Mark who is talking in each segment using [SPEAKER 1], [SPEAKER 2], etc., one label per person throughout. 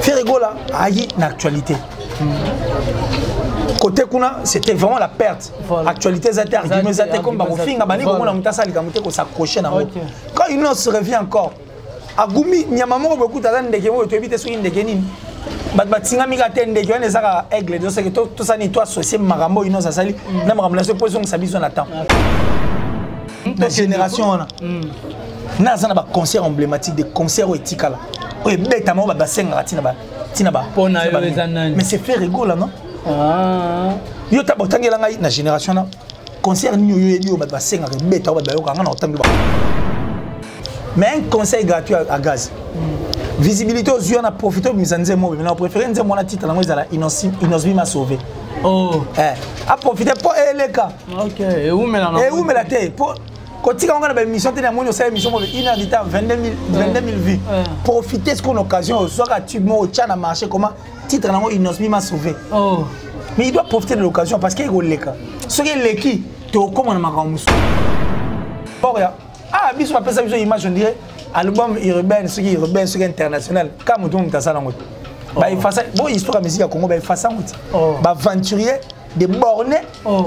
[SPEAKER 1] Ferrego là, aïe, une actualité. Côté Kuna, c'était vraiment la perte. Voilà. Actualité, c'était argument, c'était comme Bamofing, Abani, comme on a monté ça, les gamoutés, qu'on s'accrochait dans le quand une autre se revient encore, Agumi, Nyamamo, beaucoup de gens qui habitent sur une de Kenin. Batinga Migate, des gens qui ont aigle, de ce que tout ça n'est pas associé, Marambo, une autre sali, n'a pas remplacé position que ça bise on attend. La génération, on a. N'a pas de concert emblématique, des concerts éthiques là. Oui, bête à moi, Bassenga, Tinaba. Mais c'est fait rigolo, non? Ah. Yo ta botangela ngai na génération na concert ni yo ba senga beta ba yo kanga na otambi. Mais un conseil gratuit à gaz. Visibilité aux yeux on a profité de misanze mo mais on préfère nze mona titre lango ezala Inosbi m'a sauvé. Oh. A profiter pour eleka. OK. Et où me la té pour quand tu as une émission, tu as une émission de 1 heure de temps, 22 000 vues. Profitez de cette occasion, soit que tu as marché, comment titre Inosbi m'a sauvé. Mais il doit profiter de l'occasion parce qu'il y a des gens. Ce qui est l'équipe, tu es au commandement de Makamoussou. Ah, bis on appelle ça une image, on dirait album urbain, ce qui est urbain, ce qui est international. Comme tout le monde a ça dans le bon, histoire de musique à Congo, il fait ça. Aventurier. Des bornés,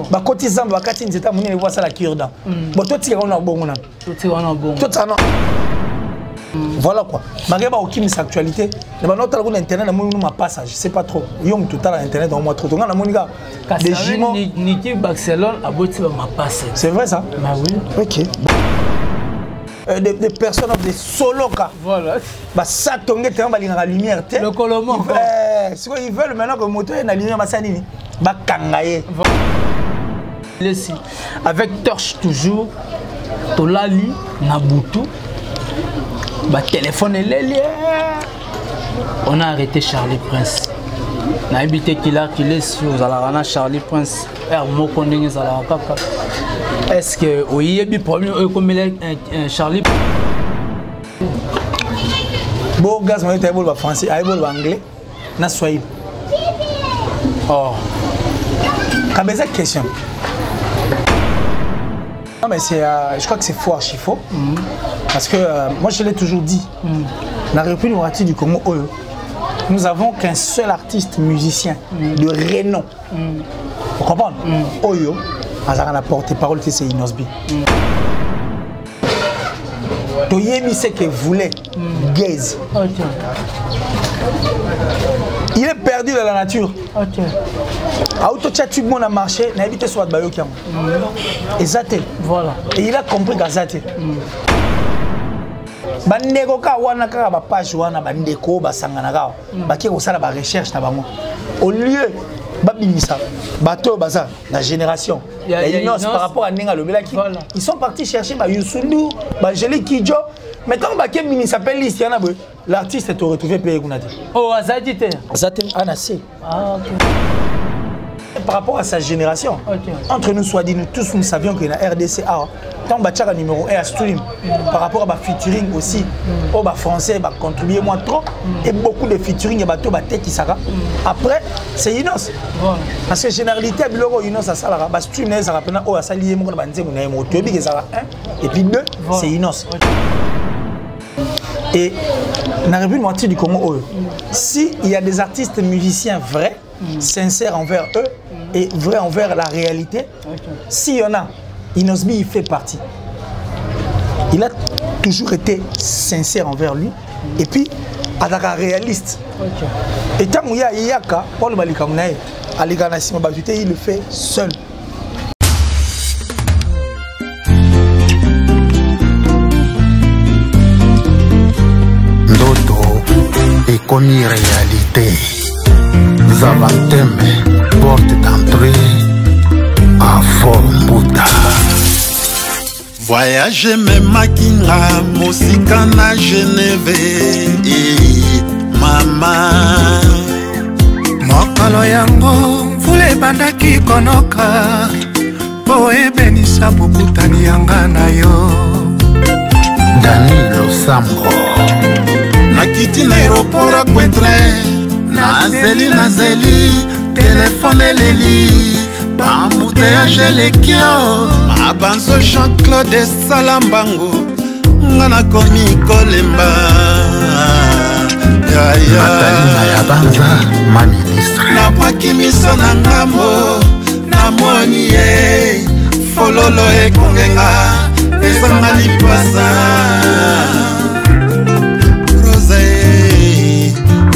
[SPEAKER 1] bah quand ils ont bah quand ils étaient amenés voir ça la cure-dent. Bon toi tu es en bon on a. Tout ça non. Voilà quoi. Malgré bah aucune actualité. Le bah notre algo internet na mon ma passage, je sais pas trop. Yom tout à l'internet on moi trop. On a mon gars. Des jumeaux.
[SPEAKER 2] Niki Barcelone a botti ma passe.
[SPEAKER 1] C'est vrai ça?
[SPEAKER 2] Bah oui.
[SPEAKER 1] OK. Des personnes des solo cas. Voilà. Bah ça tombe tellement la lumière.
[SPEAKER 2] Le Colombo.
[SPEAKER 1] Ils veulent maintenant que moto est la lumière bah ça nini.
[SPEAKER 2] Avec torche toujours, Tolali, Nabutu, téléphone et les on a arrêté Charlie Prince. On a habité qu'il est sur Zalarana Charlie Prince. Est-ce que oui, il y a problème comme Charlie
[SPEAKER 1] bon gaz, moi je français, je anglais, na Swahili. Oh. Kabeza question. Non mais c'est, je crois que c'est faux, archi faux. Parce que moi je l'ai toujours dit. La République démocratique du Congo, nous avons qu'un seul artiste musicien de renom. Vous comprenez? Oyo, Azara n'a porte-parole, c'est Inosbi. Toyebi c'est que voulait gaze. Il est perdu dans la nature. OK. Auto-chatub mon a marché, n'a habité sur Bayokiam. Et Zate. Voilà. Et il a compris qu'à Zate. Bandeko ka wana ka ba page wana bandeko ba sangana ba ki ko sala ba recherche na bango. Au lieu ba bimisa bato baza la génération. Il y a une autre par rapport à Nenga Lobelaki. Ils sont partis chercher ba Youssundou, ba Jelly Kidjo. Mais quand Baké Mini s'appelle liste, l'artiste est retrouvé payé Gounati. Oh, Azadite. Azadite, Anassé. Ah, ok. Par rapport à sa génération, entre nous, soit dit, nous tous nous savions qu'il y a RDCA. Tant que numéro 1 à stream, par rapport à ma featuring aussi, au français, contribuer moins trop. Et beaucoup de featuring, il y a bateau qui s'arrête. Après, c'est Inos. Parce que généralité, Inos a ça, stream, ça rappelle, oh, ça lié, et puis 2, c'est Inos. Et dans la République démocratique du Congo, s'il y a des artistes musiciens vrais, sincères envers eux et vrais envers la réalité, s'il y en a, Inosbi il fait partie. Il a toujours été sincère envers lui et puis Adaka réaliste. Et tant qu'il y a Yaka, Paul Balikamnae, Aliganasima Bajute, il le fait seul.
[SPEAKER 3] Comme réalité, Zavanteme, porte d'entrée à Formbuta.
[SPEAKER 4] Voyage même Makinga, Mosika na Genève, Mama.
[SPEAKER 5] Mokolo yango, fule bandaki konoka, poe benisa bukutani yanga na yo.
[SPEAKER 3] Danilo Sambo.
[SPEAKER 4] Nakiti na aéroport à Kwentre, Nazeli, téléphone Leli, embouteillage Lekio, Abanzo Jean-Claude Salambango, Ngana komi Kolemba,
[SPEAKER 3] Natalina ya banza ma ministre
[SPEAKER 4] napwaki miso na ngambo namoni ye fololo ekongenga ezanga lipasa rose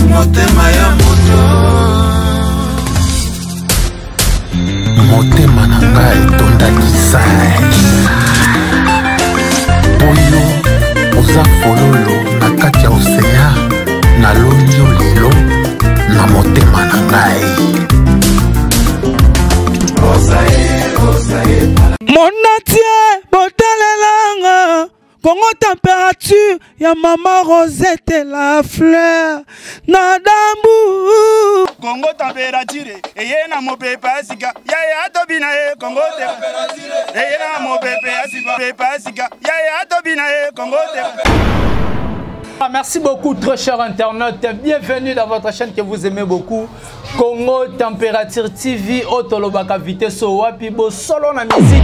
[SPEAKER 4] motema ya moto
[SPEAKER 3] motema na ngai etondakisai oyo oza fololo na kati ya osea naloni yo lelo na motema na ngai
[SPEAKER 6] Monatie botalelanga Congo température ya mama Rosette la fleur na dambu
[SPEAKER 7] Congo température eye na mopepe asika ya tobina e Congo température eye na mopepe asika ya tobina e Congo
[SPEAKER 2] Merci beaucoup très chers internautes, bienvenue dans votre chaîne que vous aimez beaucoup Congo Température TV, Otolobaka Vitesse Wapi, Bo solo na musique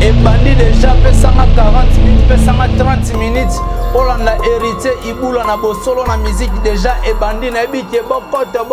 [SPEAKER 2] et bandi déjà pesanga 40 minutes, pesanga 30 minutes Olanda hérité, Iboula na bo solo na musique déjà et bandi na ebike bokoto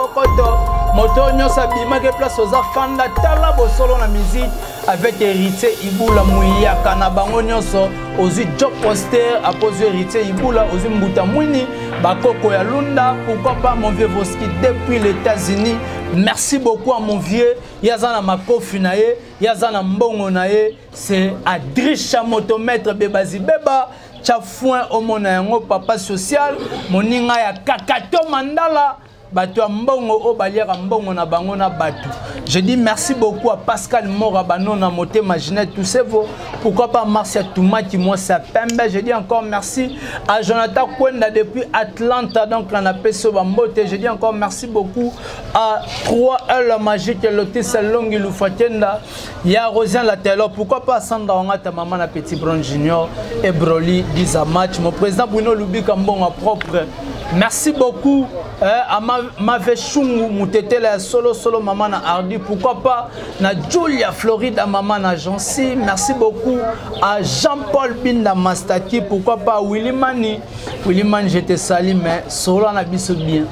[SPEAKER 2] moto nyosa bima ke place aux afanda tala bo solo na musique avec hérité Iboula Mouya kana bango nyoso ozu job poster apose hérité Iboula ozu mbuta mwini bakoko ya lunda pourquoi pas mon vieux Voski depuis les États-Unis. Merci beaucoup à mon vieux yazana makofi na ye yazana mbongo na ye c'est Adrisha motomètre bebazi beba Tchafouin omona yango papa social moninga ya Kakato Mandala bato mbongo o baliaka mbongo na bango na bato. Je dis merci beaucoup à Pascal Mora Banona Moté Maginette tous ces vos pourquoi pas Marcia Toumaki moi ça pembe. Je dis encore merci à Jonathan Kwenda depuis Atlanta donc la peso bambote. Je dis encore merci beaucoup à 3L magique Lotis Longi Lufatenda ya Rosien Latelo pourquoi pas Sandra Ongata maman na Petit Bron Junior et Broly 10 à match mon président Bruno Lubika mbongo propre. Merci beaucoup à ma Vechungu Moutetela solo maman na Hardy pourquoi pas na Julia Florida maman na Jancy. Merci beaucoup à Jean-Paul Binda Mastaki pourquoi pas Willy Mani je te salue mais solo na biso bien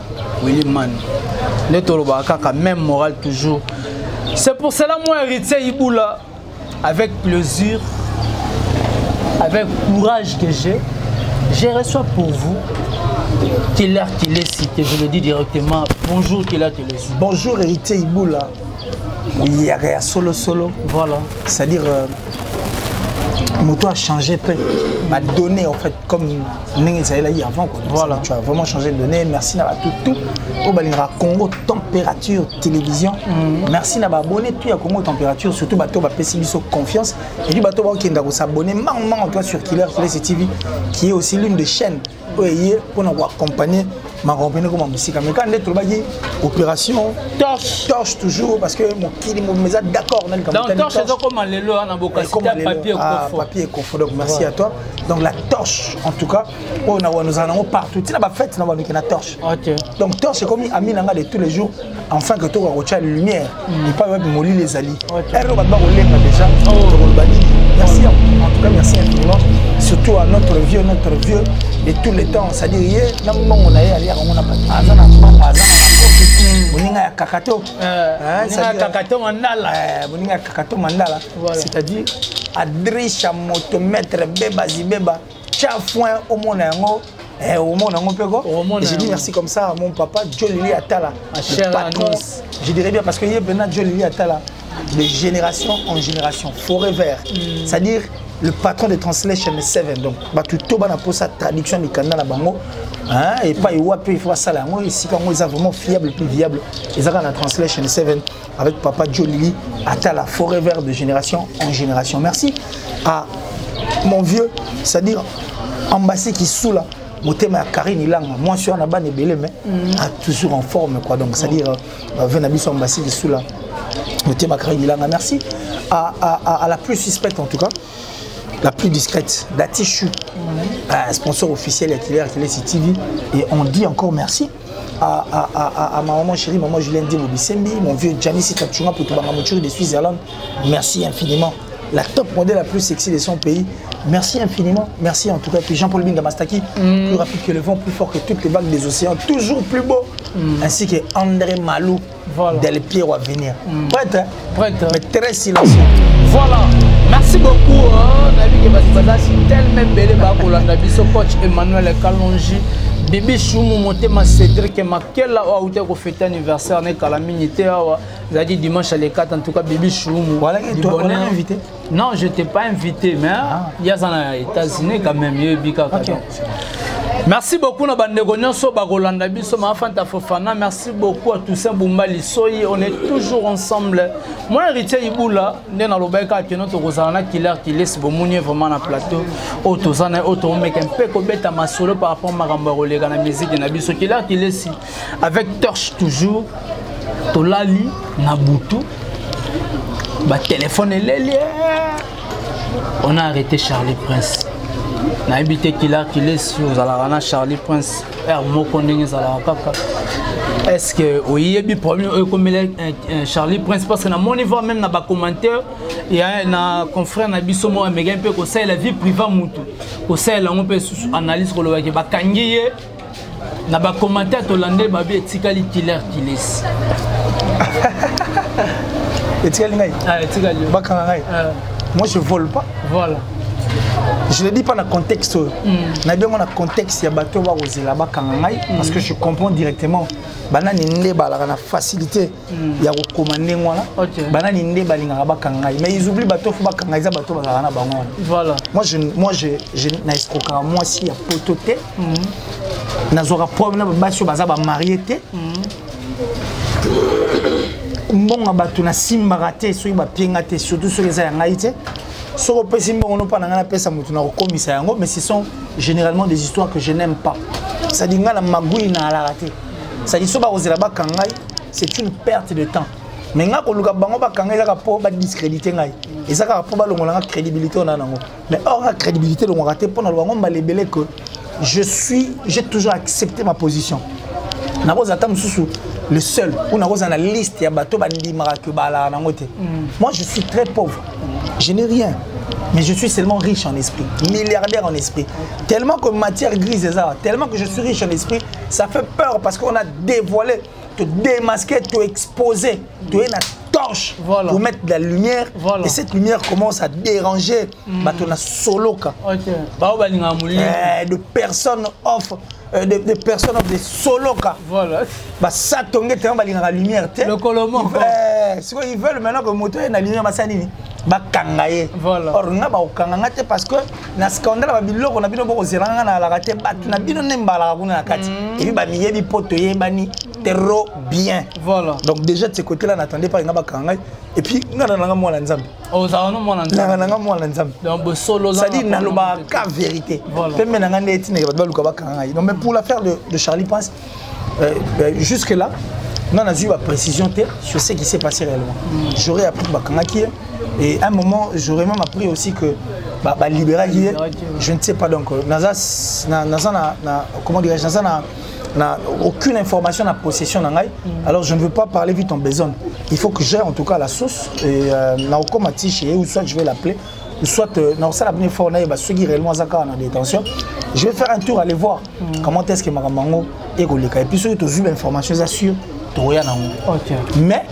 [SPEAKER 2] Willy Mani le toloba kaka même moral toujours. C'est pour cela moi héritier Iboula avec plaisir avec courage que je reçois pour vous Killer cité, je le dis directement. Bonjour Killer cité.
[SPEAKER 1] Bonjour héritier Iboula. Il y a solo.
[SPEAKER 2] Voilà.
[SPEAKER 1] C'est-à-dire, moto a changé peu. M'a donné en fait comme Nengezaïla avant. Voilà. Tu as vraiment changé de données. Merci Naba tout. Au Balinra Congo Température Télévision. Merci Naba abonné tout à Congo Température. Surtout bateau va passer confiance. Et du bateau qui est s'abonner maintenant sur Killer TV qui est aussi l'une des chaînes. Pour nous accompagner ma compagnie comme musique mais quand on est opération torche toujours parce que mon kili mon mesa d'accord on a
[SPEAKER 2] donc torche c'est comme les lois na papier
[SPEAKER 1] papier confort donc merci à toi donc la torche en tout cas on a nous allons partout tu n'as pas fait on a torche donc torche c'est comme ami nanga de tous les jours enfin que tu as la lumière et pas même mollir les alliés déjà merci en tout cas merci infiniment surtout à notre vieux de tous les temps c'est-à-dire on a allé on a Moninga Kakato Mandala c'est-à-dire Adrisha motomètre bebazi beba Tchafouin au monde yango au monde yango peko et je dis merci comme ça à mon papa Jolili Atala le patron je dirais bien parce que hier Bernard Jolili Atala de génération en génération forever c'est-à-dire le patron de Translation 7 donc tout bana pour sa traduction du canal à bango hein et pas il faut ça là moi ici quand ils sont vraiment fiable plus viable ils ont la Translation 7 avec papa Jolili Atala forever de génération en génération. Merci à mon vieux c'est-à-dire ambassade qui sous là motema Karine Ilanga moi sur na bane belé mais toujours en forme quoi donc c'est-à-dire Venabiso ambassade qui sous là motema Karine Ilanga. Merci à la plus suspecte en tout cas la plus discrète, Datichu, sponsor officiel de Killer TV. Et on dit encore merci à ma maman chérie, maman Julien Dimo Bissembi, mon vieux Gianni Sitachunga pour tout le monde de Suisse-Zélande. Merci infiniment la top modèle la plus sexy de son pays. Merci infiniment, merci en tout cas. Puis Jean-Paul Binga Mastaki, plus rapide que le vent, plus fort que toutes les vagues des océans, toujours plus beau. Ainsi que André Malou, Del Piero à venir. Prête, hein?
[SPEAKER 2] Prête.
[SPEAKER 1] Mais très silencieux.
[SPEAKER 2] Voilà, merci beaucoup. Nabi Kebasi, tellement belle bakola, biso coach Emmanuel Kalonji, Bibi Choumou Motema Cédric Makela a outé ko fêter anniversaire né calamité a dit dimanche à les 4 en tout cas Bibi Choumou.
[SPEAKER 1] Voilà, toi on est invité.
[SPEAKER 2] Non, je t'ai pas invité mais il y a ça aux États-Unis quand même, Merci beaucoup na bandeko nyonso bakolanda biso ma Fanta Fofana, merci beaucoup à Toussaint Boumbali Soyi, on est toujours ensemble. Mon héritier Iboula, né na lobeka que notre Rosana Killer qui laisse bomoni vraiment na plateau. Otozana auto mec un peu ko beta ma solo par rapport Maramba Rolega na musique na biso Killer qui laisse avec Torche toujours Tolali na Butu. Ba téléphone les on a arrêté Charlie Prince. Na habité Killer qui laisse sur Zalarana Charlie Prince moko ndenge zala kaka. Est-ce que oui bi problème comme Charlie Prince parce que na mon niveau même na ba commentaire il y a un confrère na biso mo mega un peu ko ça la vie privée mutu ko ça la on peut analyse ko lo ba kangiye na ba commentaire to landé ba bi etikali Killer qui laisse.
[SPEAKER 1] Etikali ngai.
[SPEAKER 2] Ah etikali.
[SPEAKER 1] Ba kanga ngai. Moi je vole pas.
[SPEAKER 2] Voilà.
[SPEAKER 1] Je ne le dis pas dans le contexte. Dans le contexte, il y a bateau parce que je comprends directement. Banani nde balaka na facilité ya recommander ngwana. Banani nde balingaka bakanga. Mais ils oublient bateau faut bakanga za bateau balaka na bango. Voilà. Moi je na escroquer moi si ya pototé. Nazora problème baso baza ba marié té. Mbonga bato na simba raté so ba pienga té surtout sur les ngaïté. Mais ce sont généralement des histoires que je n'aime pas. Ça dit c'est une perte de temps. Mais discréditer et ça la crédibilité mais hors la crédibilité que j'ai toujours accepté ma position. Le seul où on a la liste moi je suis très pauvre. Je n'ai rien, mais je suis seulement riche en esprit, milliardaire en esprit. Tellement que matière grise, tellement que je suis riche en esprit, ça fait peur parce qu'on a dévoilé, te démasqué, te exposé, te une torche pour mettre de la lumière. Et cette lumière commence à déranger. On a solo de personnes offrent. Des personnes des solo voilà bah ça tombe tellement la lumière le colomon ils veulent maintenant que moto ait la lumière basanini ba kangaye voilà or nga ba okanga te parce que na scandale ba biloko on a bino boko zeranga na la raté ba na bino nembala kuna na kati et puis ba miye bi poto yebani terro bien voilà donc déjà de ce côté là n'attendez pas nga ba kangaye et puis nga na moi la nzambe
[SPEAKER 2] oh ça non moi la nzambe
[SPEAKER 1] na moi la nzambe
[SPEAKER 2] donc solo
[SPEAKER 1] ça dit na loba ka vérité même na nga ndeti ne ba luka ba kangaye donc pour l'affaire de Charlie Prince, jusque là, on a eu la précision sur ce qui s'est passé réellement. J'aurais appris Bakangaki et à un moment, j'aurais même appris aussi que libéral, je ne sais pas donc, comment dirais-je, n'a aucune information en possession d'Angaï. Alors je ne veux pas parler vite en besogne. Il faut que j'ai en tout cas la source et ou soit je vais l'appeler. Soit dans la première fois, on a ceux qui réellement en détention. Je vais faire un tour, aller voir comment est-ce que Maramango est relié. Et puis, ceux qui ont eu l'information, j'assure, tu rien mais,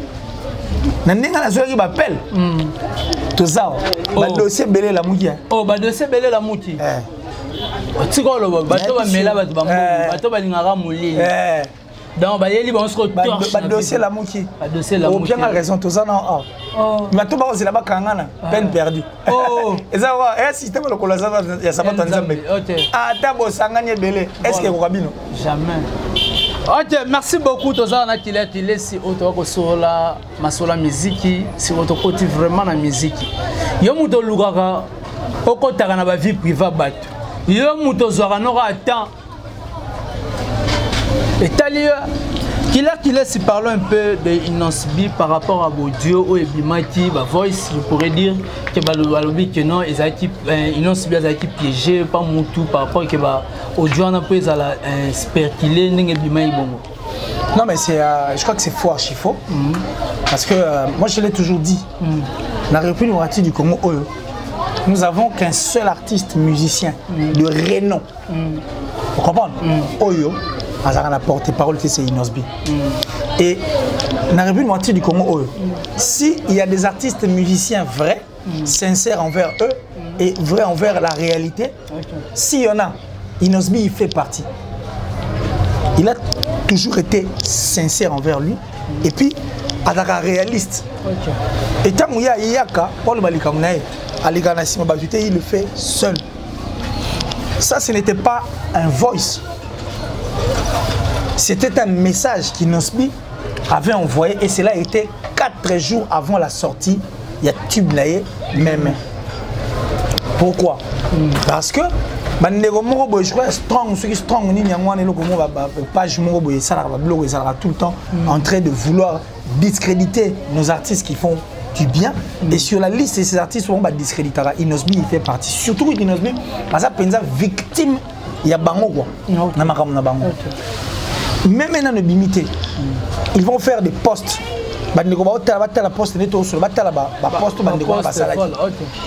[SPEAKER 1] ceux qui m'appellent, tout ça, le dossier belé la mouki.
[SPEAKER 2] Oh, le dossier belé la mouki. Tu vois, le bateau va mêler, bateau va mouiller. Donc, on se retrouve.
[SPEAKER 1] Dossier la mouki. Au bien raison, tout ça, non. Mais tout le monde, c'est là-bas, peine perdue. Oh! Et ça va, un système de colonisation, il y a ça pas de Zambé. Ah, t'as sangane belé. Est-ce que vous avez
[SPEAKER 2] jamais. Ok, merci beaucoup. Tout ça, on a qu'il est si auto sur la musique, si votre côté vraiment la musique. Yo muto lugaka, oko takana ba vie privée bat. Yo muto zora n'aura temps. Et Talia, qu'il est si parlons un peu de Inonsbi par rapport à Baudio ou Ebimati, Voice, je pourrais dire que non, Inonsbi a été piégé par Moutou par rapport à Audio, on a pu spéculer Ebimati.
[SPEAKER 1] Non, mais je crois que c'est faux, archi faux. Parce que moi, je l'ai toujours dit. la République démocratique du Congo, nous avons qu'un seul artiste musicien de renom. Vous comprenez? Oyo, la porte-parole, c'est Inosbi. Et dans la République démocratique du Congo, s'il y a des artistes musiciens vrais, sincères envers eux et vrais envers la réalité, s'il y en a, Inosbi il fait partie. Il a toujours été sincère envers lui et puis réaliste. Et tant qu'il y a Yaka, Paul Balikamnae, il le fait seul. Ça, ce n'était pas un voice. C'était un message qu'Inosbi avait envoyé et cela était 4 jours avant la sortie. Il y a Tubnaye même. Pourquoi? Parce que je crois strong, ceux qui strong, page blog, tout le temps en train de vouloir discréditer nos artistes qui font du bien. Et sur la liste de ces artistes, on va discréditer. Inosbi il fait partie. Surtout Inosbi, parce que c'est victime, il y a Bango. Même maintenant, de limiter, ils vont faire des posts.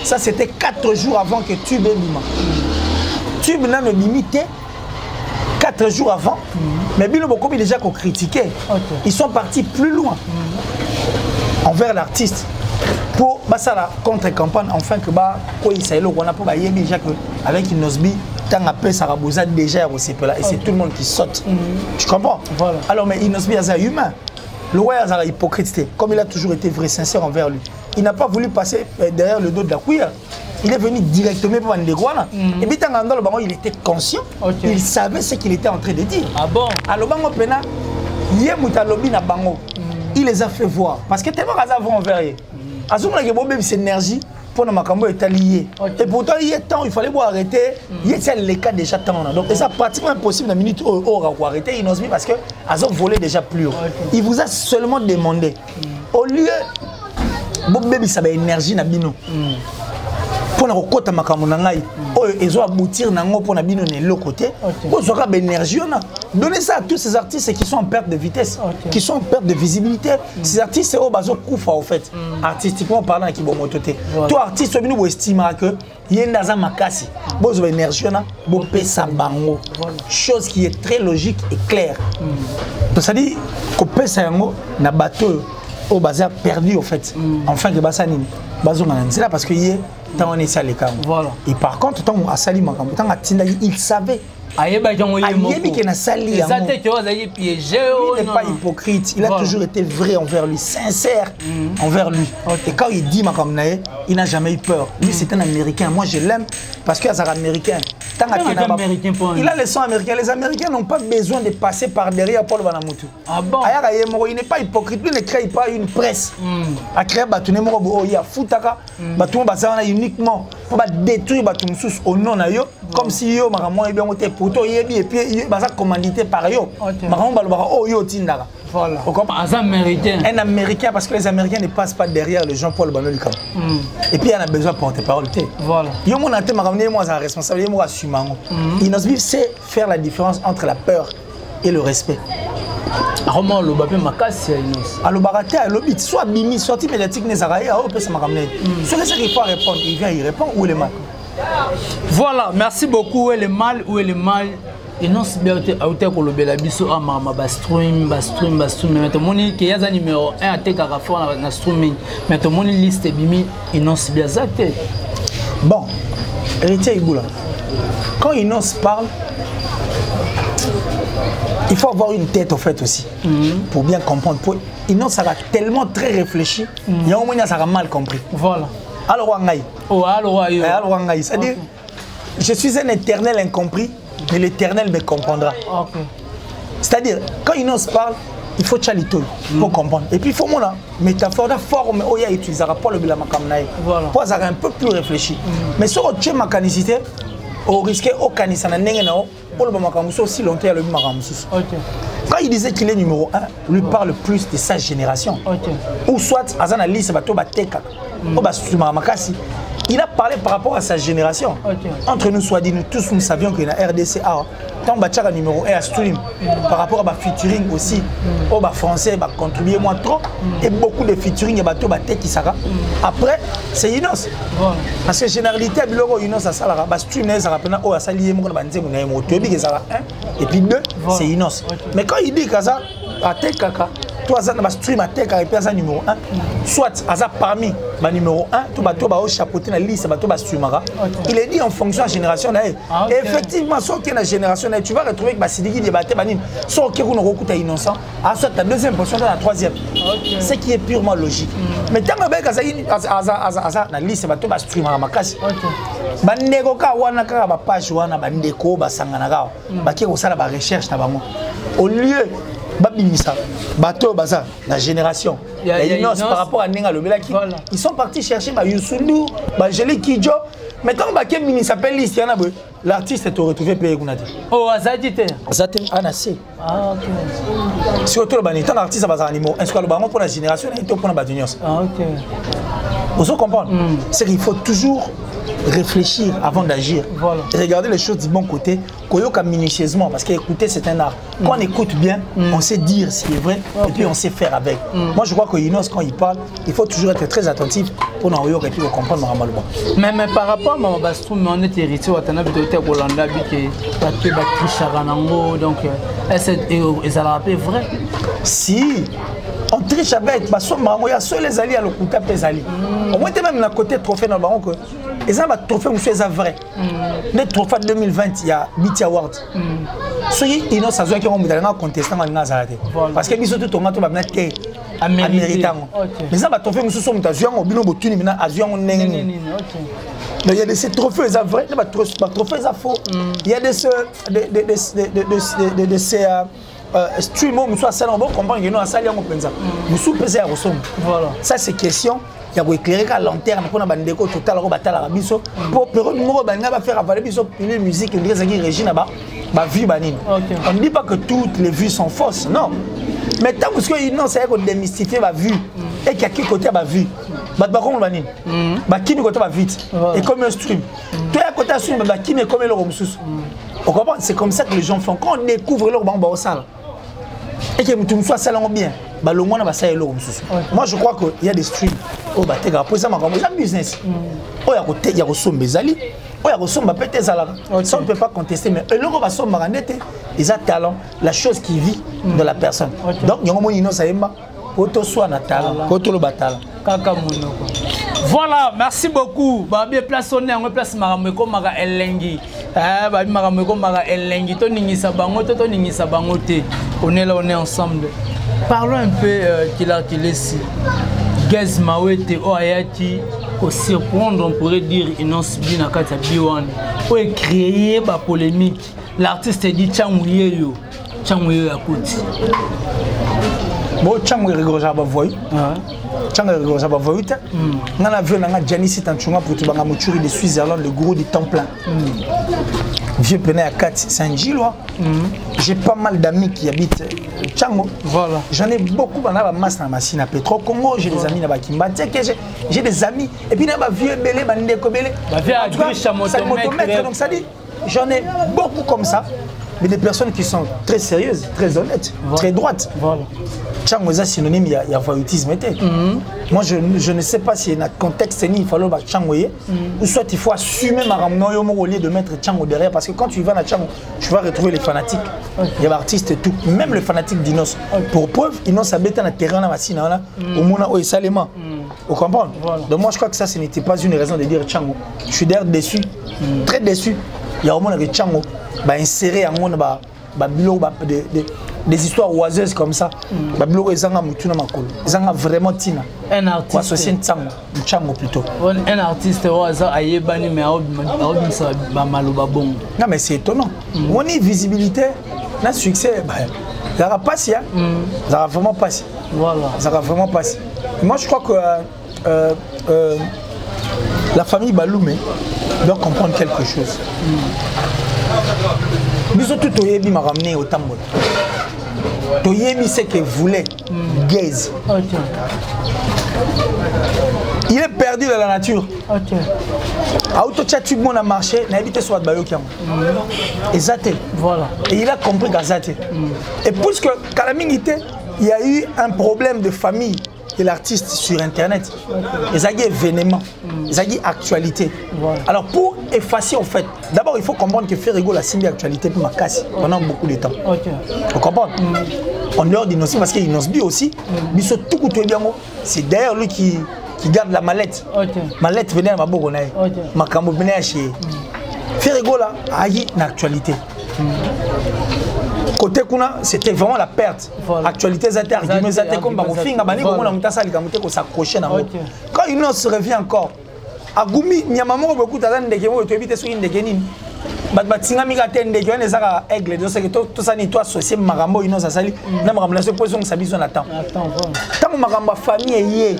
[SPEAKER 1] Ça, c'était 4 jours avant que Tube ait lima. Tube n'a le limité 4 jours avant, mais Bilo Bokobi déjà qu'on critiquait. Ils sont partis plus loin envers l'artiste pour la contre-campagne, enfin que avec Inosbi, tant après Sarabosa déjà et c'est tout le monde qui saute. Tu comprends? Voilà. Alors, mais Inosbi est humain. Le roi a hypocrite, comme il a toujours été vrai, sincère envers lui. Il n'a pas voulu passer derrière le dos de la queer. Il est venu directement pour Ndegwana. Et puis, il était conscient. Il savait ce qu'il était en train de dire.
[SPEAKER 2] Ah bon? Alors,
[SPEAKER 1] il les a fait voir. Parce que tellement qu'ils avaient envers eux. Il a cette énergie pour que Makambo est lié. Et pourtant, il y a temps, il fallait arrêter. Il y a les cas déjà temps. Donc, c'est pratiquement impossible dans la minute où on va arrêter Inosbi parce qu'ils ont volé déjà plus haut. Il vous a seulement demandé, au lieu de ça énergie na bino pour na kokota makambo na ngai oyo ezo aboutir nango pour na bino ne l'autre côté pour zoka énergie on a donner ça à tous ces artistes qui sont en perte de vitesse qui sont en perte de visibilité ces artistes au bazo kufa au fait artistiquement parlant qui bon mototé toi artiste bino bo estime que yenda za makasi bozo énergie on a bo pesa bango chose qui est très logique et claire donc ça dit ko pesa yango na bateau au bazar perdu au fait enfin que basanini c'est là parce que hier tant on est ça les cas voilà et par contre tant à sali makambo tant atinda il savait
[SPEAKER 2] ayeba jango yemo
[SPEAKER 1] que na sali
[SPEAKER 2] yango ça te chose ayi piégé
[SPEAKER 1] il n'est pas hypocrite il a toujours été vrai envers lui sincère envers lui et quand il dit makambo nae il n'a jamais eu peur lui c'est un américain moi je l'aime parce que c'est un américain il a le sang américain les américains n'ont pas besoin de passer par derrière Paul Banamutu
[SPEAKER 2] ah bon
[SPEAKER 1] il n'est pas hypocrite lui ne crée pas une presse à créer batune moko ya futaka batuma basana uniquement pour détruire batum sous au nom na yo comme si yo makambo e bien côté poto yebi et puis basa commandité par yo makambo balobaka oh yo tindaka
[SPEAKER 2] voilà un américain
[SPEAKER 1] parce que les américains ne passent pas derrière le Jean-Paul Banolikam et puis il en a besoin de porter-parole voilà yo mon ante makambo moi ça responsable moi assume Inosbi sait faire la différence entre la peur et le respect.
[SPEAKER 2] Comment le bapé makasi Inos
[SPEAKER 1] alors baraté lobby soit bimi sorti médiatique ne zaraïa au peut ça makamné ce que ça qu'il faut répondre il vient il répond où est le mal
[SPEAKER 2] voilà merci beaucoup où est le mal Inos bien auté ko lobela biso ama ba stream mais to moni que yaza numéro 1 ateka ka fort na streaming mais to moni liste bimi Inos bien zaté
[SPEAKER 1] bon héritier Iboula quand Inos parle il faut avoir une tête au fait aussi pour bien comprendre. Inos ça va tellement très réfléchi, il y a au moins ça va mal compris.
[SPEAKER 2] Voilà.
[SPEAKER 1] Alors Wangaï.
[SPEAKER 2] Oh alors
[SPEAKER 1] Wangaï. C'est-à-dire, je suis un éternel incompris, mais l'éternel me comprendra. C'est-à-dire, quand Inos parle, il faut chalito pour comprendre. Et puis il faut mon métaphore, la forme, où il y a utilisé rapport le bilamakamnaï. Voilà. Pour ça un peu plus réfléchi. Mais sur autre mécanicité, au risque au canisana nengenao. Aussi longtemps le quand il disait qu'il est numéro 1, lui parle plus de sa génération. Ou soit Azana liste bato bateka. Il a parlé par rapport à sa génération. Entre nous soit dit nous tous nous savions que la RDC a tant que numéro 1 à stream, par rapport à ma featuring aussi, au français, contribuer moins trop, et beaucoup de featuring, et bateau qui sera. Après, c'est Inos. Parce que généralité, Inos a ça, stream, ça rappelle, oh, ça lié, et puis 2, c'est Inos. Mais quand il dit que ça, à tel caca, toi, ça va stream à tel caca, numéro 1, soit à parmi le numéro 1, tout bateau va chapeauter la liste, bateau va streamera. Il est dit en fonction de la génération. Et effectivement, sauf qu'il y a une génération, tu vas retrouver que Sidiki débattait, sauf qu'il y a un innocent, à soit la deuxième position, la troisième. Ce qui est purement logique. Mais tant que la liste, bateau va streamera ma casse. Bandeko ka wana ka ba page wana bandeko basangana ka ba ki ko sala ba recherche na bango au lieu babimisa bato baza la génération par rapport à Nenga Lobelaki ils sont partis chercher ba Youssou ba Jeli Kidjo mais quand ba Kemini s'appelle liste yana bo l'artiste est retrouvé payé kunati
[SPEAKER 2] oh azadite
[SPEAKER 1] anase ok surtout le banita l'artiste baza animaux est-ce que le bango pour la génération et pour la batunios
[SPEAKER 2] ok
[SPEAKER 1] vous comprenez c'est qu'il faut toujours réfléchir avant d'agir et regarder les choses du bon côté minutieusement parce qu'écouter c'est un art quand on écoute bien on sait dire ce qui est vrai et puis on sait faire avec moi je crois que Inos quand il parle il faut toujours être très attentif pour nous et puis comprendre
[SPEAKER 2] mais par rapport à Bastroum on est héritier watana bitote Rolanda bike batte batricharanango donc est-ce que ça rappelle vrai
[SPEAKER 1] si on triche avec il y a seuls les alliés à l'Okuta Pesali. Au moins, même à côté trophée dans le baron que les uns trophées monsieur c'est vrai. Les trophées 2020 il y a BT Award. Ceux qui n'ont pas qui ont contesté dans Nazareth. Parce que ils ont tout tomato va mettre américain. Les uns trophées monsieur sont avions au bino botuni maintenant avions nengi. Il y a des trophées vrais, des trophées faux. Il y a des ces stream on soit ça on va comprendre que nous à ça on pense ça nous sous peser à ressomme voilà ça c'est question il y a éclairer à lanterne pour na bandeko total ko batala biso pour période numéro banga va faire avaler biso une musique il y a Régine ba vie banine on ne dit pas que toutes les vues sont fausses non mais tant que non c'est qu'on démystifier ma vue et qu'il y a qui côté ba vue ba kon banine ba qui côté ba vite et comme un stream toi à côté stream ba qui mais comme le romsus on comprend c'est comme ça que les gens font quand on découvre leur bamba au salle et que tout soit salon bien bah le moins va ça moi je crois qu'il y a des streams au batega pour ça ma business oh ya côté ya resombe zali oh ya resombe peut-être ça ça on peut pas contester mais le va sombe ranete ils ont talent la chose qui vit de la personne donc yango mo ino saemba auto soit na talent auto le batala
[SPEAKER 2] kaka monoko voilà merci beaucoup ba bien place on est en place marameko mara elengi ba marameko mara elengi to ningisa bango to ningisa bango te on est là on est ensemble parlons un peu qu'il est si Gaz Mawete o ayati au surprendre on pourrait dire Inos Bina kata biwan o créer ba polémique l'artiste dit Changuyeyo ya kuti
[SPEAKER 1] bon Changuyeyo rigoja ba voy Changuyeyo rigoja ba voy ta ngana vu na Janice Tanchunga pour tubanga muchuri de Switzerland le gros du temps plein vieux pené à 4 Saint-Gillois j'ai pas mal d'amis qui habitent Tchango
[SPEAKER 2] voilà
[SPEAKER 1] j'en ai beaucoup dans la masse dans ma Sina Petro Congo j'ai des amis là-bas qui j'ai des amis et puis là-bas vieux belé bandeko belé ça motomètre donc ça dit j'en ai beaucoup comme ça mais des personnes qui sont très sérieuses très honnêtes très droites
[SPEAKER 2] voilà
[SPEAKER 1] Tchango est synonyme il y a voyoutisme moi je ne sais pas si dans contexte il faut le Tchango ou soit il faut assumer ma ramener au lieu de mettre Tchango derrière parce que quand tu vas à Tchango tu vas retrouver les fanatiques il y a des artistes et tout même les fanatiques d'Inos pour preuve Inos a bêté dans le terrain là au monde où il salement vous comprenez donc moi je crois que ça ce n'était pas une raison de dire Tchango je suis d'ailleurs déçu très déçu il y a au monde avec Tchango insérer en monde des histoires oiseuses comme ça babilo ezanga mutuna makolo ezanga vraiment tina
[SPEAKER 2] un artiste
[SPEAKER 1] associé Tchango plutôt
[SPEAKER 2] un artiste oaza ayebani mais aobimisa ba maloba bon
[SPEAKER 1] non mais c'est étonnant on y visibilité na succès ça va passer ça va vraiment passer
[SPEAKER 2] voilà
[SPEAKER 1] ça va vraiment passer moi je crois que la famille Baloumé doit comprendre quelque chose biso tout oyebi m'a ramené au tambour Toyemi c'est que voulait Gaze. Il est perdu dans la nature. auto chat tout le monde a marché na habité sur Bayoki exacté
[SPEAKER 2] voilà
[SPEAKER 1] et il a compris qu'azate et puisque Kalamingité il y a eu un problème de famille de l'artiste sur internet les a événements les a actualité voilà. Alors pour effacer en fait d'abord il faut comprendre que Ferrigo la simbi actualité pour ma casse pendant beaucoup de temps vous comprenez en dehors d'Inosbi parce qu'il Inosbi aussi c'est d'ailleurs lui qui garde la mallette. Mallette venait à ma bourgogne. Ma cambo venait à chez. Ferrigo là, aïe, une actualité. Côté Kuna, c'était vraiment la perte. Actualité, ça a comme Bamofing, on a s'accrocher. Quand une autre se revient encore, Agumi, Nyamamo, beaucoup d'Adam, tu habites sur une dégaine. Batinga migatende qui on ezaka aigle donc c'est que tout ça ni toi associé marambo ino ça sali na marambo la position ça biso na temps tant marambo famille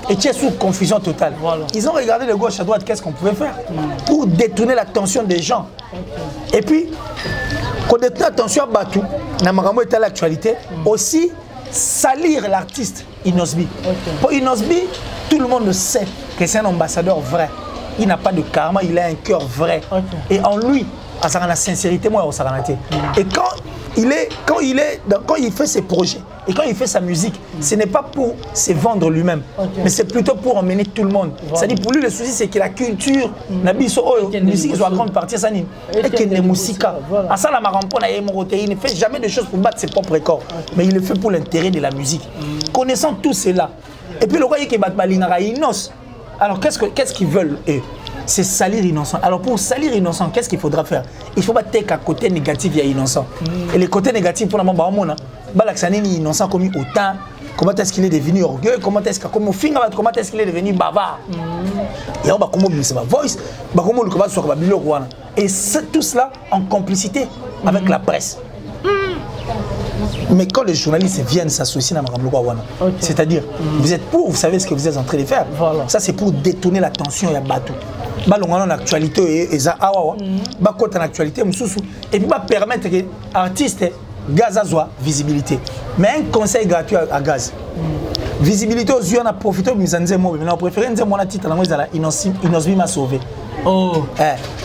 [SPEAKER 1] et tu es sous confusion totale ils ont regardé de gauche à droite qu'est-ce qu'on pouvait faire pour détourner l'attention des gens et puis qu'on détourne l'attention à Batou na marambo est à l'actualité aussi salir l'artiste Inosbi pour Inosbi tout le monde sait que c'est un ambassadeur vrai. Il n'a pas de karma, il a un cœur vrai. Et en lui, à sa sincérité, moi, et quand il fait ses projets et quand il fait sa musique, ce n'est pas pour se vendre lui-même, mais c'est plutôt pour emmener tout le monde. C'est-à-dire pour lui, le souci, c'est que la culture, la musique, soit grande partie, ça et qu'il est musique. À ça, la marampo, il ne fait jamais de choses pour battre ses propres corps, mais il le fait pour l'intérêt de la musique. Connaissant tout cela, et puis le roi qui est Balingara, Inos. Alors qu'est-ce qu'ils veulent eux? C'est salir innocent. Alors pour salir innocent, qu'est-ce qu'il faudra faire? Il faut battre qu'un côté négatif, il y a innocent. Et les côtés négatifs pour la maman, Balaksanini innocent comme autant. Comment est-ce qu'il est devenu orgueilleux? Comment est-ce qu'il est devenu bavard? Et on va comment ma voice, et tout cela en complicité avec la presse. Mais quand les journalistes viennent s'associer à Marambo Wana, c'est-à-dire, vous êtes pour, vous savez ce que vous êtes en train de faire. Ça, c'est pour détourner l'attention à Batou. Balonga en actualité et ça awa ba côté en actualité et puis va permettre que artiste Gaz soit visibilité. Mais un conseil gratuit à Gaz. Visibilité aux yeux on a profité de misanze mo mais on préfère nze mon titre na la Inosbi m'a sauvé. Oh.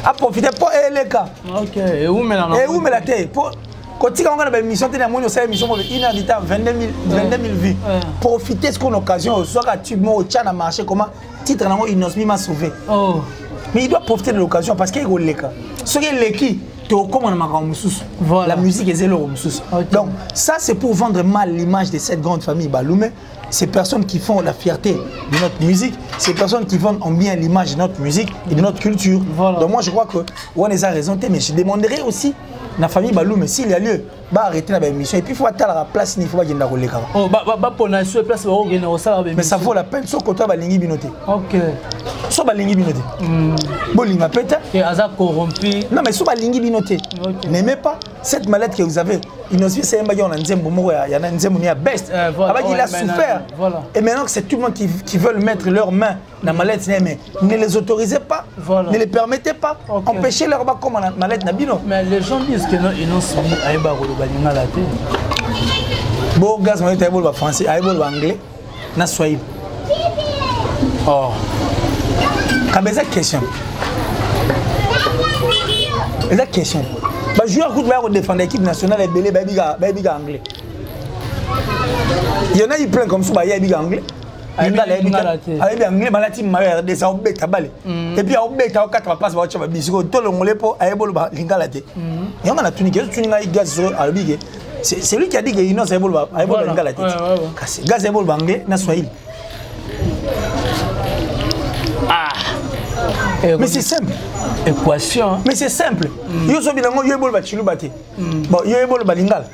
[SPEAKER 1] A profiter pour les cas. OK. Et où mais la tête pour quand tu as une émission, tu as une émission de 1 heure de temps, 22 000 vues. Profitez de cette occasion, soit que tu as marché, comment titre Inosbi m'a sauvé. Mais il doit profiter de l'occasion parce qu'il y a des cas. Ce qui est l'équipe, la musique est zéro. Donc ça c'est pour vendre mal l'image de cette grande famille Baloumé. Ces personnes qui font la fierté de notre musique, ces personnes qui vendent en bien l'image de notre musique et de notre culture. Donc moi je crois que Waneza a raison, mais je demanderai aussi la famille Baloumé s'il y a lieu, bah arrêter la émission et puis il faut attendre la place, il faut pas gagner la place. Oh mais ça vaut la peine, sauf que toi balingi binoté. OK. Sauf balingi binoté. Bolinga peta. Et Aza corrompu. Non mais sauf balingi binoté. N'aimez pas cette mallette que vous avez. Inosbi c'est un bagage en nzembo moko ya na nzembo ni best. Il a souffert. Et maintenant que c'est tout le monde qui veulent mettre leurs mains dans la mallette, mais ne les autorisez pas, ne les permettez pas, empêchez leur bas comme la mallette Nabino. Mais les gens disent que non, Inosbi a balinga la tête. Bon gaz moi tu as français, a anglais, na swahili. Oh. Kabeza question. Eza question. Bah joueur coup va défendre l'équipe nationale et belé baby anglais. Il y en a eu plein comme ça bah il y a anglais. Avec anglais malati maire de ça obeta balé. Et puis obeta 4 passes ba chaba bisiko to longolé po ayebolo ba lingala te. Et on a tunique tuninga gaz albige. C'est lui qui a dit que Inos ayebolo ba ayebolo lingala te. Gaz ayebolo anglais na swahili. Mais c'est simple. Équation. Mais c'est simple. Yo so bilango yo ebolo ba chilu bate. Bon, yo ebolo ba lingala.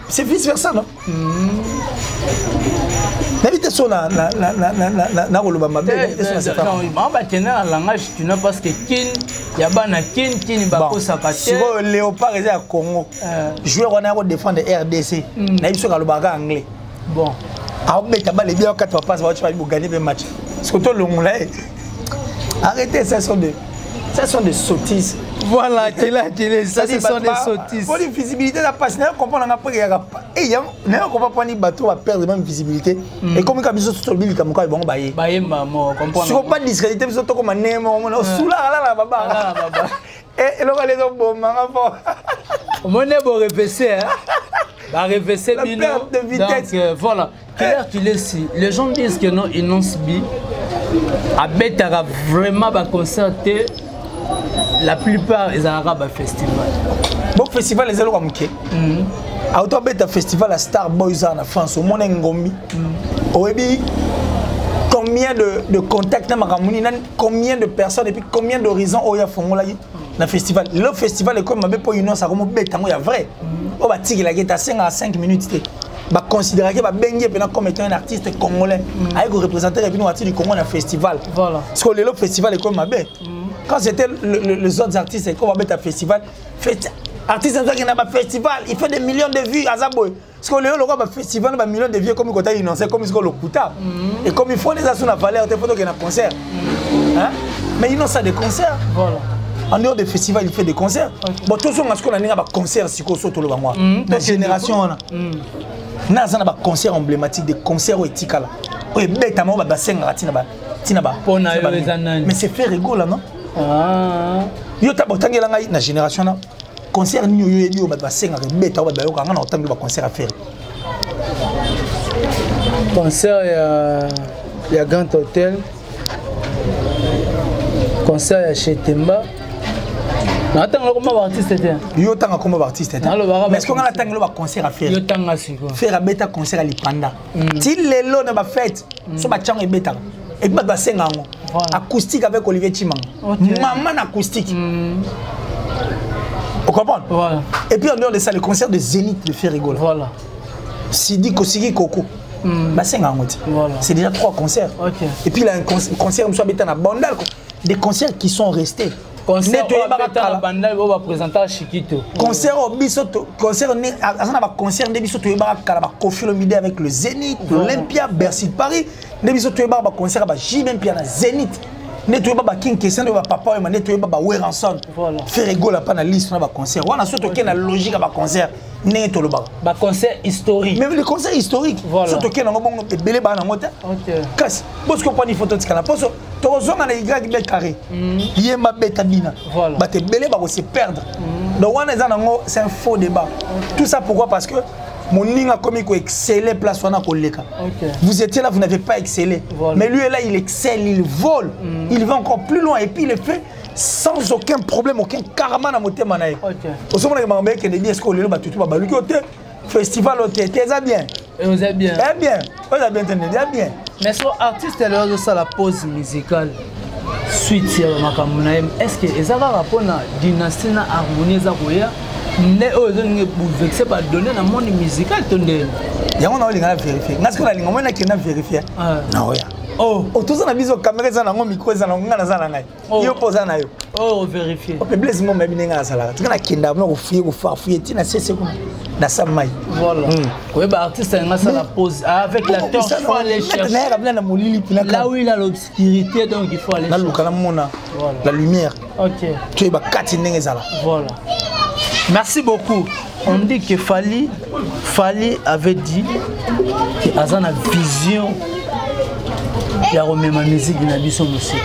[SPEAKER 1] C'est vice versa non? N'habite sur la Roloba Mabé. On va tenir un langage tu n'as parce que kin yabana kin bako sakate. Sur Léopard est à Congo. Joueur on a défendre RDC. Na biso kalobaka anglais. Bon. A obeta ba les bien 4 passes va tu vas gagner le match. Parce que toi le monde là. Arrêtez, ça sont des sottises.
[SPEAKER 2] Voilà, ça ce sont des sottises.
[SPEAKER 1] Pour la visibilité, ça passe. N'a comprendre après et y a n'a comprendre pas ni bateau va perdre même visibilité. Et comme quand biso sur le comme quoi bon bailler.
[SPEAKER 2] Bailler maman, comprendre.
[SPEAKER 1] Si on pas discréditer biso to comme némo, on soula la baba. Et là les hommes bon maman.
[SPEAKER 2] Mon est beau répéter hein. Bah répéter
[SPEAKER 1] la perte de vitesse.
[SPEAKER 2] Donc voilà. Claire tu laisses les gens disent que non ils n'ont subi. À Betara vraiment va concerter. La plupart des Arabes festival.
[SPEAKER 1] Bon festival les allo comme que. Auto beta festival à Star Boys en France au monde ngomi. Oebi combien de contacts na makamuni combien de personnes et puis combien d'horizons oya fongola na festival. Le festival est comme mabe pour une ça comme beta ngo ya vrai. O ba tiki la geta 5 à 5 minutes té. Ba considérer que ba bengue pena comme étant un artiste congolais. Avec représenter et puis nous du Congo na festival. Voilà. Parce que le festival est comme mabe. Quand c'était les autres artistes, c'est qu'on va mettre un festival. Artiste qui n'a pas festival, il fait des millions de vues à Zaboy. Parce que le roi festival, il a millions de vues comme il a annoncé, comme il a le Kouta. Et comme il faut les assurer la valeur, il faut qu'il y ait un concert. Mais il a ça des concerts. Voilà. En dehors des festivals, il fait des concerts. Bon, tout ça, on a un concert si on saute le banc. La génération, on a un concert emblématique, des concerts éthiques. Oui, bêtement, on va bassin mais c'est fait rigoler, non? Ah. Yo ta botangela ngai na génération na concert ni yo yebi o ba senga ke beta ba yo kanga na otangi ba concert à faire.
[SPEAKER 2] Concert il y a Grand Hôtel. Concert chez Temba. Na tanga comme artiste était.
[SPEAKER 1] Yo tanga comme artiste était. Mais est-ce qu'on a tanga le concert à faire?
[SPEAKER 2] Yo tanga siko.
[SPEAKER 1] Faire beta concert à l'Ipanda. Ti lelo na ba fête so ba changa beta. Et puis bah c'est acoustique avec Olivier Chimang. Maman acoustique. Vous comprenez? Voilà. Et puis en dehors de ça, le concert de Zénith de Ferrigol. Voilà. Sidi Kosigi Koko. Bah c'est voilà. C'est déjà 3 concerts. Okay. Et puis il y a un concert comme ça à Bandal. Des concerts qui sont restés.
[SPEAKER 2] Concert Bandal va présenter Chiquito.
[SPEAKER 1] Concert au Bisoto, concert concert de Bisoto Kala Kofi Olomide avec le Zénith, l'Olympia, Bercy Paris. De Bisoto concert à Jimem Piana Zénith. Nettoyer ba King Kessan de papa et nettoyer ba Weranson. Voilà. Faire la pana liste na ba concert. On a surtout qu'il y a la logique à ba concert. Neto le ba.
[SPEAKER 2] Ba concert historique.
[SPEAKER 1] Même les concerts historiques. Voilà. Surtout qu'il y a un belé ba na ngota. OK. Kas. Parce que pas ni photo de kana. Parce que tozo na igra qui carré. Yema beta bina. Voilà. Ba te belé ba se perdre. Donc on est dans c'est un faux débat. Tout ça pourquoi? Parce que mon ligne a commis qu'on excellait place on a collé. Vous étiez là, vous n'avez pas excellé. Voilà. Mais lui est là, il excelle, il vole. Il va encore plus loin et puis il le fait sans aucun problème, aucun karma dans mon thème. Au sommet de ma mère qui dit est-ce qu'on est là, tout va baluquer au festival au thé, t'es bien.
[SPEAKER 2] Et vous êtes bien.
[SPEAKER 1] Eh bien, vous êtes bien, t'es bien.
[SPEAKER 2] Mais son artiste est l'heure de ça la pause musicale. Suite sur Makamunaim, est-ce que les Arabes rapport à dynastie na harmonie Zakoya? Ne ozonge bouleversé par donner dans le monde musical tonné.
[SPEAKER 1] Il y a on a vérifié. Parce que la ligne on a qui n'a vérifié. Non ya. Oh, tout ça na biso caméra ça na ngo micro ça na ngana ça na ngai. Yo posa na yo.
[SPEAKER 2] Oh, vérifier.
[SPEAKER 1] O bless mo mebi nga sala. Tu kana kinda mo ko fuye ko fa fuye tina sese ko na samai.
[SPEAKER 2] Voilà. Oui bah artiste nga ça la pose avec la torche il faut aller chercher. Là où il a l'obscurité donc il faut aller chercher.
[SPEAKER 1] Na lukala mona. La lumière.
[SPEAKER 2] OK.
[SPEAKER 1] Tu es ba kati ndenge zala.
[SPEAKER 2] Voilà. Merci beaucoup. On dit que Fally avait dit qu'il a une vision de la musique de la musique.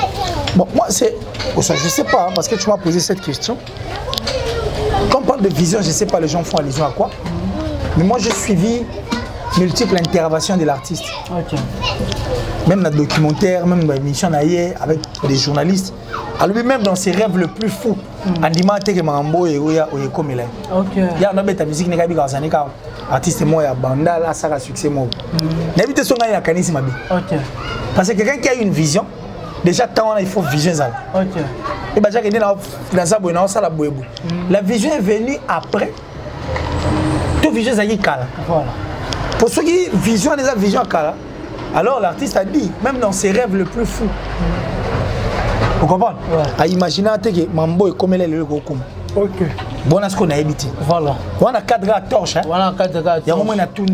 [SPEAKER 1] Bon, moi, c'est. Je sais pas, parce que tu m'as posé cette question. Quand on parle de vision, je sais pas, les gens font allusion à quoi. Mais moi, j'ai suivi multiples interventions de l'artiste. Okay. Même dans le documentaire, même dans l'émission avec des journalistes. Alors lui-même dans ses rêves le plus fous, Andima Teke Marambo et Oya Oyekomela. Ok. Il y a un homme de musique qui est un artiste moi, Banda, là, ça a succès moi. N'habite son gars, il y a Kanis Mabi. Ok. Parce que quelqu'un qui a une vision, déjà tant il faut vision ça. Ok. Et bah j'ai dans sa bonne ça la boebu. La vision est venue après. Tout vision ça y kala. Voilà. Pour ceux qui vision déjà vision kala. Alors l'artiste a dit, même dans ses rêves le plus fous. Vous comprenez? À imaginer que Mambo est comme elle est le Gokum. Ok. Bon, à ce qu'on a habité. Voilà. On a 4 gars à torche. Voilà, 4 gars à torche. Il y a un moment où on a tout.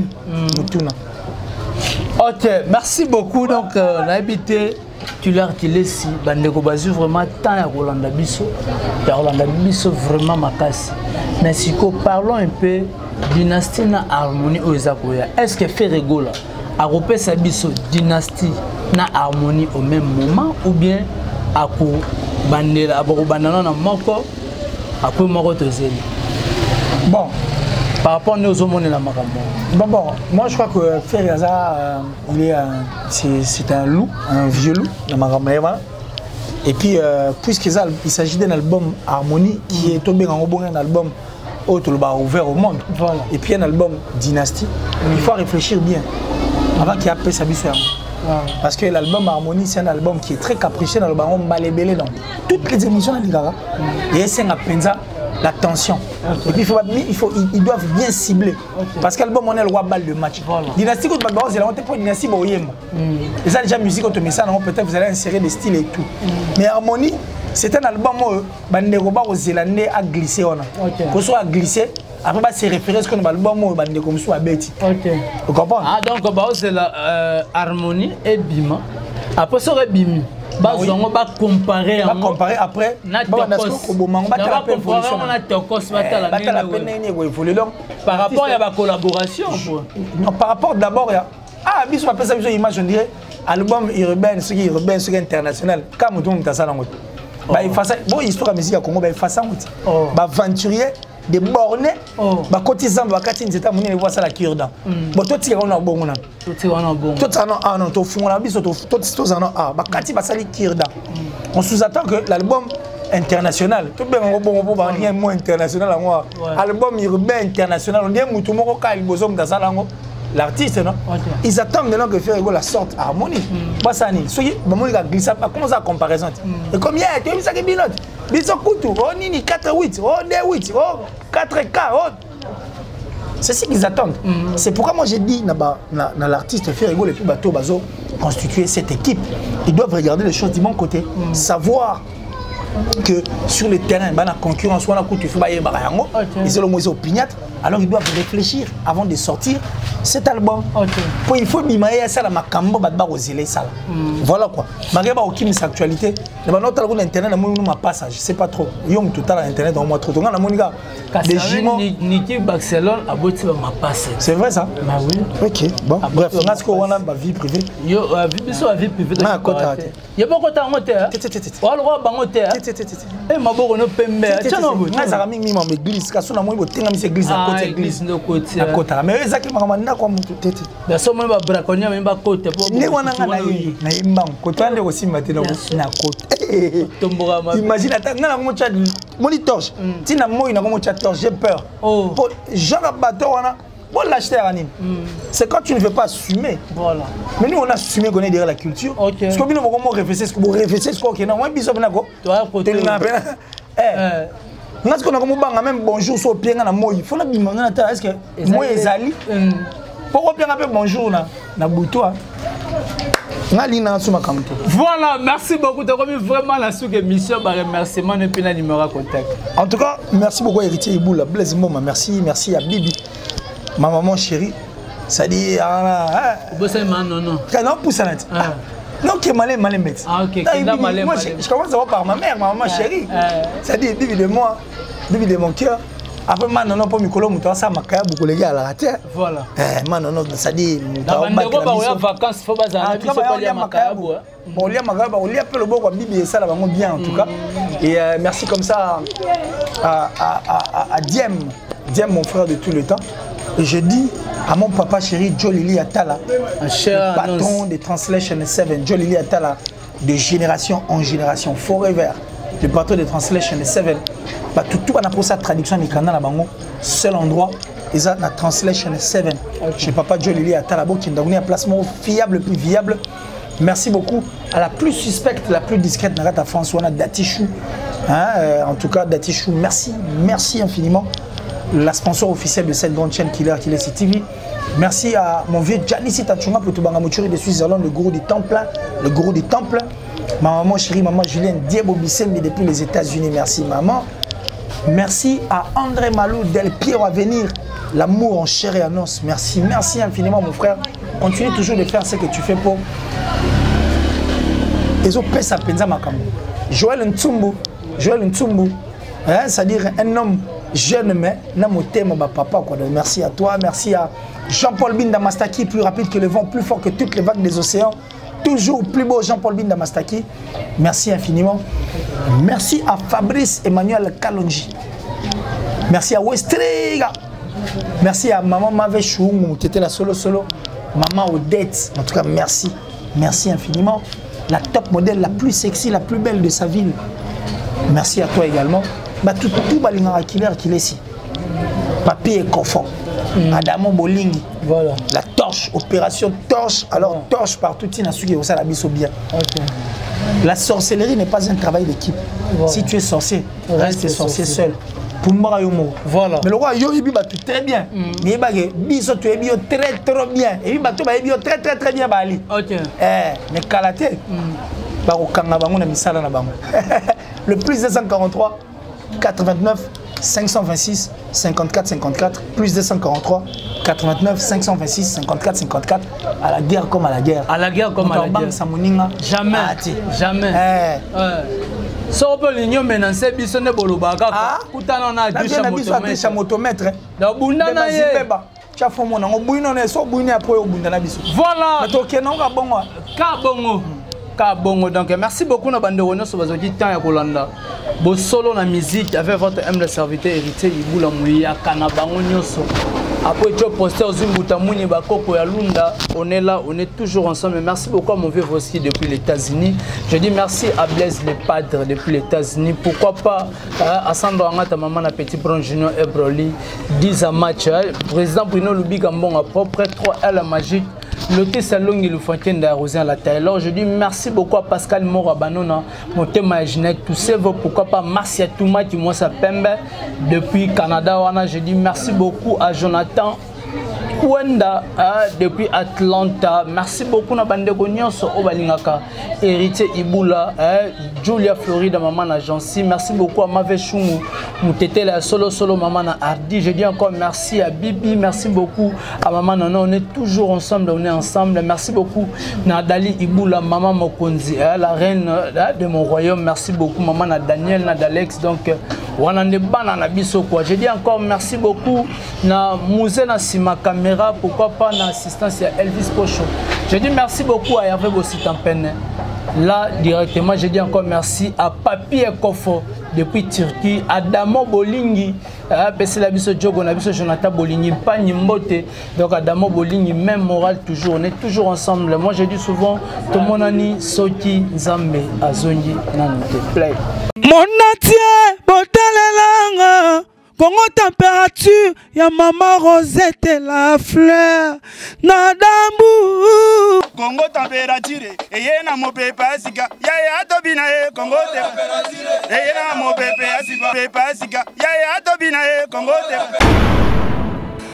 [SPEAKER 2] Ok, merci beaucoup. Donc, on a habité tu l'as si bandeko bazu vraiment tant à Rolanda Bisso vraiment makasi mais si parlons un peu dynastie na harmonie aux Zakoya est-ce que fait rigola à repérer sa Bisso dynastie na harmonie au même moment ou bien à ko bandela à bandana na moko à ko moko tozeli
[SPEAKER 1] bon
[SPEAKER 2] par rapport aux hommes la makambo.
[SPEAKER 1] Bon, moi je crois que Ferraza, c'est un loup, un vieux loup, la makambo. Et puis, puisqu'il s'agit d'un album Harmonie qui est tombé en rebond, un album ouvert au monde, voilà. Et puis un album Dynastie, il faut réfléchir bien avant qu'il y ait appelé sa biche. Parce que l'album Harmonie, c'est un album qui est très capricieux dans le baron malébélé dans toutes les émissions de l'Igara. Et c'est un penza la tension. Okay. Et puis ils doivent bien cibler. Okay. Parce que l'album on est le roi balle de match. Voilà. Dynastie quand c'est la honte pour Dynastie boyem. Et ça déjà musique quand on met ça peut-être vous allez insérer des styles et tout. Mais Harmonie c'est un album bandeko aux Zélandais a glissé on. Qu'on soit glissé après c'est référé à ce qu'on album bandeko musu abeti. OK. Vous comprenez?
[SPEAKER 2] Ah donc c'est la Harmonie et Bima. Après ça Bimi. On va comparer
[SPEAKER 1] après.
[SPEAKER 2] Par rapport à la collaboration.
[SPEAKER 1] Non, par rapport d'abord à ah, bis on appelle ça image on dirait album urbain, ce qui est urbain, ce qui est international. Comme tout le monde a ça dans l'autre. Bah il fait ça. Bon histoire musique à Congo, bah il fait ça. Bah aventurier. Des bornés, bah côté Zamba, quand ils étaient amenés à voir ça la cure-dent. Bon, tout est en bon. Tout est en bon. Tout est en ah non, tout fond la bise, tout est en ah. Bah quand il va salir cure-dent. On sous-attend que l'album international, tout bien on va rien moins international à moi. Album urbain international, on dit Moutoumoro quand il bosse dans ça langue. L'artiste non. Ils attendent maintenant que faire la sorte Harmonie. Bah ça ni. Soyez, maman il a glissé. Comment ça comparaison? Et combien tu as mis ça qui binote? Biso Koutou, oh Nini 4-8, oh 2-8, oh 4K, oh. C'est ce qu'ils attendent. C'est pourquoi moi j'ai dit dans l'artiste fait rigoler les plus bateaux bazo constituer cette équipe. Ils doivent regarder les choses du bon côté, savoir que sur le terrain, la concurrence, on a coûté ils ont le opinion. Alors ils doivent réfléchir avant de sortir cet album. Il faut bimayer ça la makambo badba ozélé ça. Voilà quoi. Malgré ba aucune actualité, le notre album internet na passage, je sais pas trop. Yom tout à l'internet on moi trop on a monika des jumeaux
[SPEAKER 2] Niki Barcelone a boti ma passe.
[SPEAKER 1] C'est vrai ça?
[SPEAKER 2] Bah oui.
[SPEAKER 1] OK. Bon, bref, on a ce qu'on a ma vie privée.
[SPEAKER 2] Yo vie privée de côté. Il y a beaucoup de temps on le bango te. Et ma boko no pembe. Tiens non.
[SPEAKER 1] Na za mingi ma église kaso na moi botenga mi église à côté église
[SPEAKER 2] de côté.
[SPEAKER 1] À côté. Mais ezaki makamanda kwa mutu tete.
[SPEAKER 2] Da somo ba braconnier mais ba côté pour.
[SPEAKER 1] Ne wana na imba côté ande ko simate na côté. Tombora ma. Imagine attends na mo chat monitor. Tina moi na mo chat j'ai peur. Oh. Genre bateau wana. Bon, l'acheter à Nîmes. C'est quand tu ne veux pas assumer. Voilà. Mais nous, on a assumé qu'on est derrière la culture. Ok. Parce que nous, on réfléchit ce qu'on réfléchit, ce qu'on est. Non, moi, je suis là. Tu as côté. Nous, ce qu'on a comme même bonjour, sur le pied, il faut la demander. Est-ce que moi, Ezali, pourquoi bien appeler bonjour na boutoua?
[SPEAKER 2] Voilà, merci beaucoup. Tu as remis vraiment la sous-émission. Remerciement et puis la numéro contact.
[SPEAKER 1] En tout cas, merci beaucoup, Héritier Iboula. Blaise Moma, merci à Bibi. Ma maman chérie, ça dit
[SPEAKER 2] non.
[SPEAKER 1] Non, pousse à non, qui est malin, bête.
[SPEAKER 2] Ah, ok.
[SPEAKER 1] Moi, je commence à voir par ma mère, ma maman chérie. Ça dit, Bibi de moi, Bibi de mon cœur. Après, non, pour Mikolo, Mouton, ça m'a créé beaucoup de gars à la terre.
[SPEAKER 2] Voilà.
[SPEAKER 1] Non, ça dit.
[SPEAKER 2] Dans les vacances, il faut pas aller à Macayabou.
[SPEAKER 1] Bon, il y a le beau Bibi et ça, là, bien en tout cas. Et merci comme ça à Diem, mon frère de tout le temps. Et je dis à mon papa chéri Joe Lili Atala, le patron de Translation 7, Joe Lili Atala, de génération en génération, forever, le patron de Translation 7, tout a pour sa traduction du canal à Bango, seul endroit, ils ont la Translation 7. Chez papa Joe Lili Atala, qui a donné un placement fiable, plus viable. Merci beaucoup à la plus suspecte, la plus discrète, Narata François Datichou. En tout cas, Datichou, merci infiniment. La sponsor officielle de cette grande chaîne Killer TV. Merci à mon vieux Janice Tachunga pour tout Bangamochuri de Suisse-Irlande, le gourou du temple. Ma maman chérie, maman Julienne Diebo Bissem depuis les États-Unis. Merci maman. Merci à André Malou Del Piero à venir. L'amour en chair et en os. Merci infiniment mon frère. Continue toujours de faire ce que tu fais pour Ils ont pesa penza makambo. Joël Ntsumbu, hein, c'est-à-dire un homme jeune mais na motema ba papa quoi. Merci à toi, merci à Jean-Paul Binda Mastaki, plus rapide que le vent, plus fort que toutes les vagues des océans. Toujours plus beau Jean-Paul Binda Mastaki. Merci infiniment. Merci à Fabrice Emmanuel Kalonji. Merci à Westriga. Merci à Maman Mavé Choum, qui était la solo. Maman Odette. En tout cas, merci. Merci infiniment. La top modèle, la plus sexy, la plus belle de sa ville. Merci à toi également. Bah, tout Balingara Killer qui est ici. Papier et confort. Adamo Bolingi. Voilà. La torche, opération torche. Alors, torche partout, il y a qui ça la biso bien. La sorcellerie n'est pas un travail d'équipe. Voilà. Si tu es sorcier, reste sorcier seul. Pour moi, voilà. Mais le roi, il est très bien. Mais il est très très bien. Et il est très très très bien. Mais Kalaté, le plus 243 89 526 54 54 plus 243 89 526 54 54 à la guerre comme à la guerre.
[SPEAKER 2] À la guerre comme à la guerre. Jamais. Jamais. So pe l'union maintenant c'est bisone bolobaka kutana na
[SPEAKER 1] adisha motomètre
[SPEAKER 2] da bunda na ye
[SPEAKER 1] cha fomo na ngobuino na so buino apo obunda na biso
[SPEAKER 2] voilà
[SPEAKER 1] mais to kena nga bongo
[SPEAKER 2] ka bongo donc merci beaucoup na bande rono so bazoki temps ya kolanda bo solo na musique avec votre humble serviteur héritier Ibula Mouya kana bango nyoso. Après tu as posté aux Zimboutamouni Bakoko et Lunda, on est là, on est toujours ensemble. Merci beaucoup à mon vieux aussi depuis les États-Unis. Je dis merci à Blaise le Padre depuis les États-Unis. Pourquoi pas à Sandro Angata Maman à Petit Bron Junior et Broly, 10 à match. Président Bruno Loubi Gambon à propre 3 à la magique. Loté Salong et le Fontaine d'arroser à la taille. Alors je dis merci beaucoup à Pascal Mora Banona, mon thème à Ginette, tous ces vos pourquoi pas merci à Touma qui moi ça pembe depuis Canada. Je dis merci beaucoup à Jonathan Wenda depuis Atlanta. Merci beaucoup na bande Gonyoso Obalingaka, héritier Ibula, Julia Florida maman agence. Merci beaucoup à Mavé Choumou, Moutete la solo maman na Hardy. Je dis encore merci à Bibi, merci beaucoup à maman Nana. On est toujours ensemble, on est ensemble. Merci beaucoup Nadali Ibula, maman Mokonzi, la reine de mon royaume. Merci beaucoup maman na Daniel, na Alex. Donc on a des bananes à biso quoi. Je dis encore merci beaucoup na Mouzé na Sima Caméra, pourquoi pas na assistance à Elvis Pocho. Je dis merci beaucoup à Hervé Bossitampene. Là directement je dis encore merci à Papi et Kofo depuis Turquie, à Damo Bolingi, la biso Djogo na biso Jonathan Bolingi, pas Nimbote. Donc à Damo Bolingi, même moral toujours, on est toujours ensemble. Moi je dis souvent tout le monde ani Soki Nzambe Azongi Nanite play.
[SPEAKER 6] Mon natie botalelanga Congo température ya maman Rosette la fleur Nadambu
[SPEAKER 7] Congo température eye na mopepa sika ya tobina e Congo température eye na mopepa sika ya tobina e Congo température